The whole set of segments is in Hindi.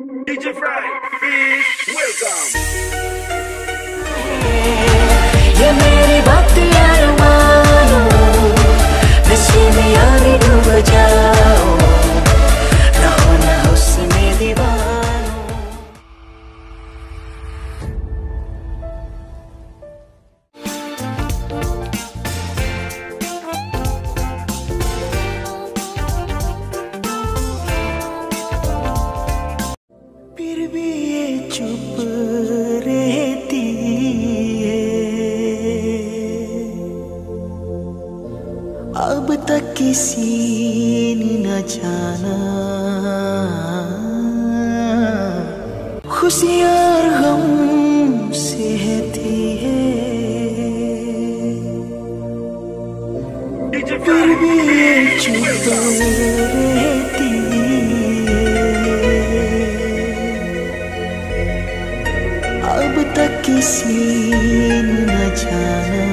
DJ Fry, please welcome. ये मेरी बात यार मानो, नशे में यार डूब जाओ, रहो ना हुस्न दीवानो। फिर भी ये चुप रहती है, अब तक किसी ने न जाना, खुशियाँ और गम सहती है, फिर भी ये चुप रहती है, अब तक किसी ने न जाना।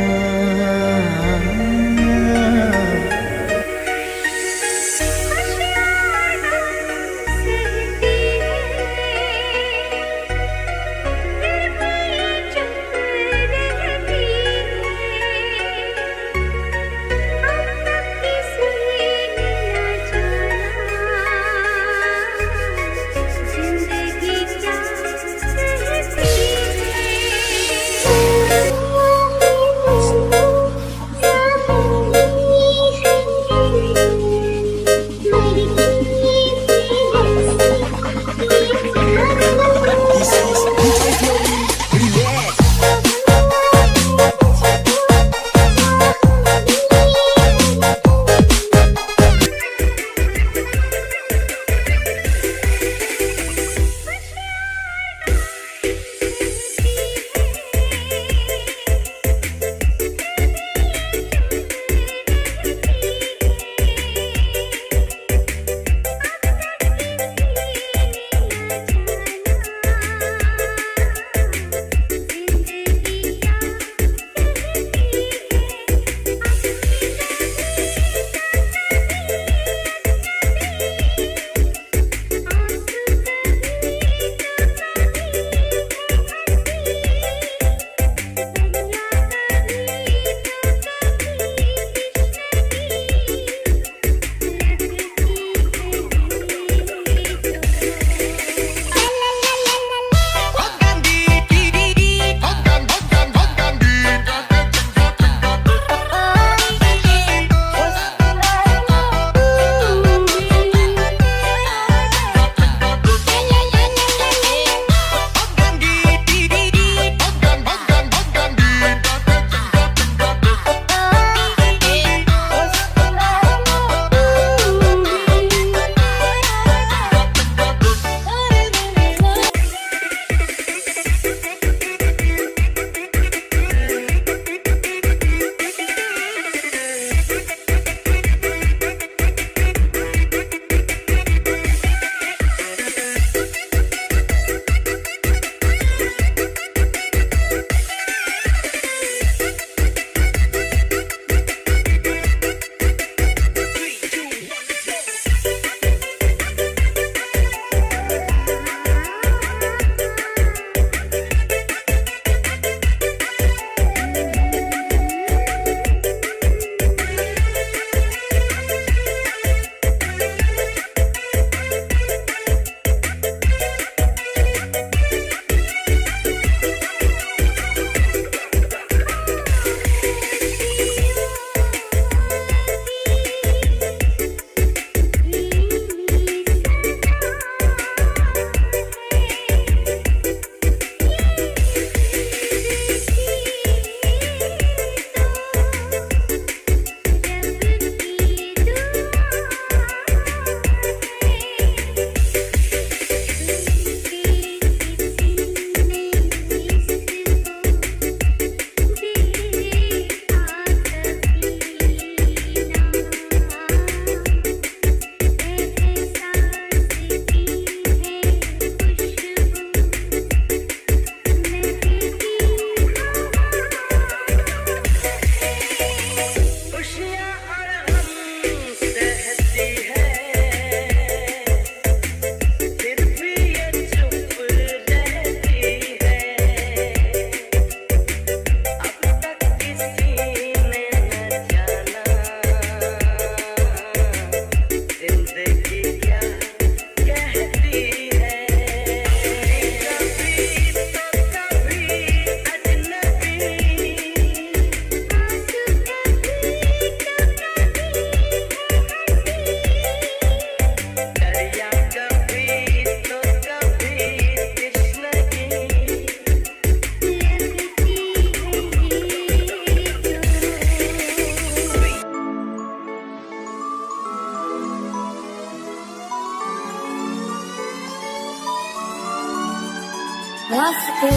वास्ते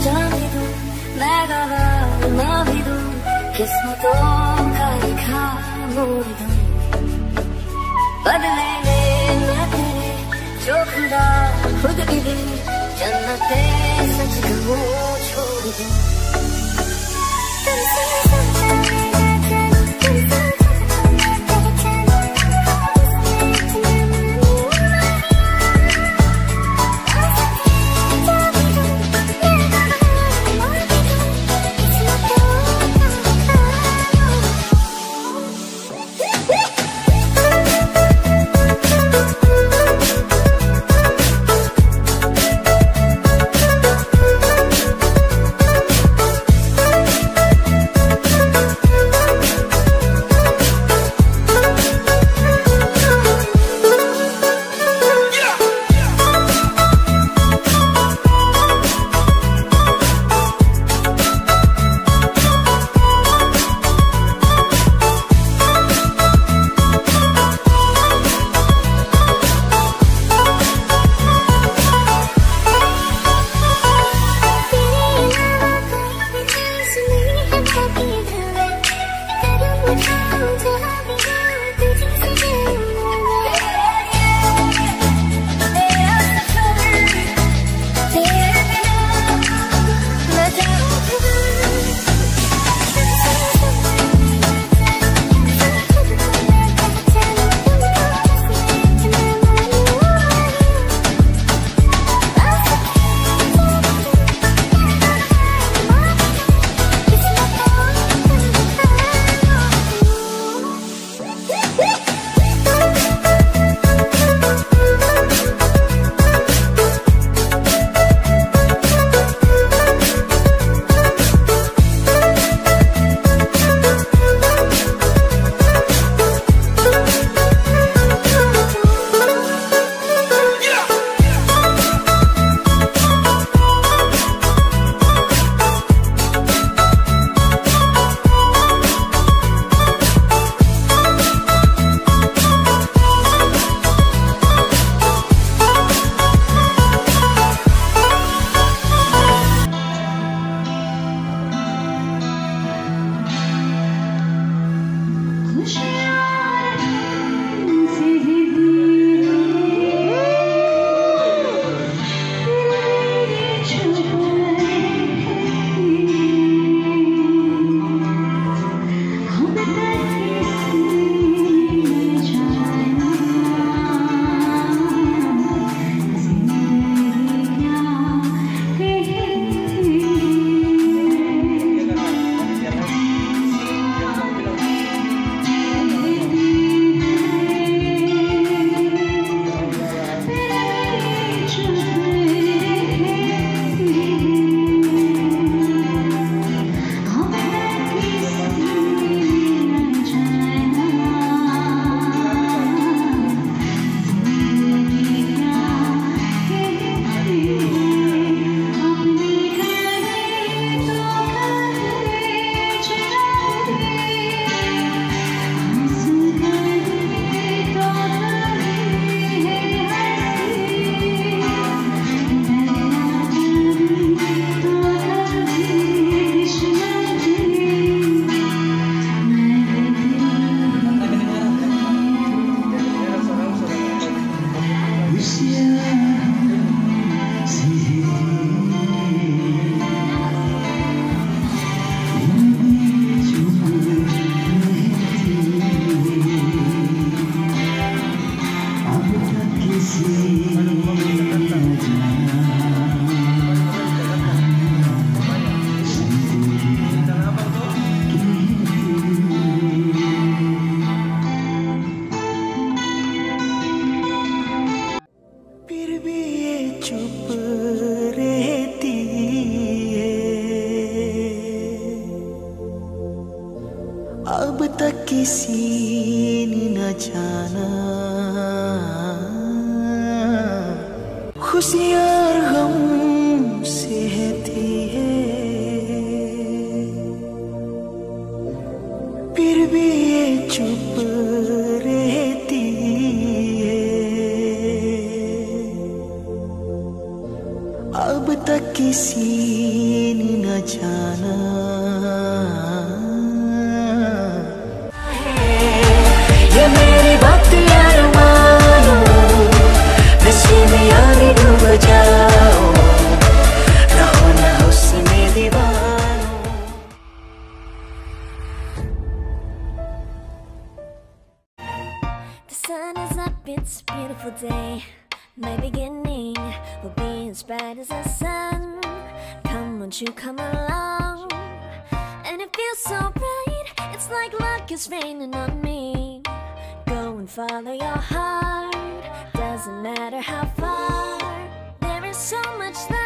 जाने दो मैं गवा ना भी दूं किस्मतों का लिखा मोड़ दूं बदले मैं तेरे जो खुदा खुद भी दे जन्नते सच कहूँ छोड़ दूं भी ये चुप रहती है, अब तक किसी ने न जाना खुशियाँ और गम सहती है, फिर भी ये चुप रहती है, अब तक किसी ने न जाना ये मेरी बात यार मानो, नशे में यार डूब जाओ, रहो ना उसमें दीवानो। The sun is up, it's a beautiful day. My beginning will be as bright as the sun. Come, won't you come along? And it feels so bright, it's like luck is raining on me. Go and follow your heart, doesn't matter how far. There is so much that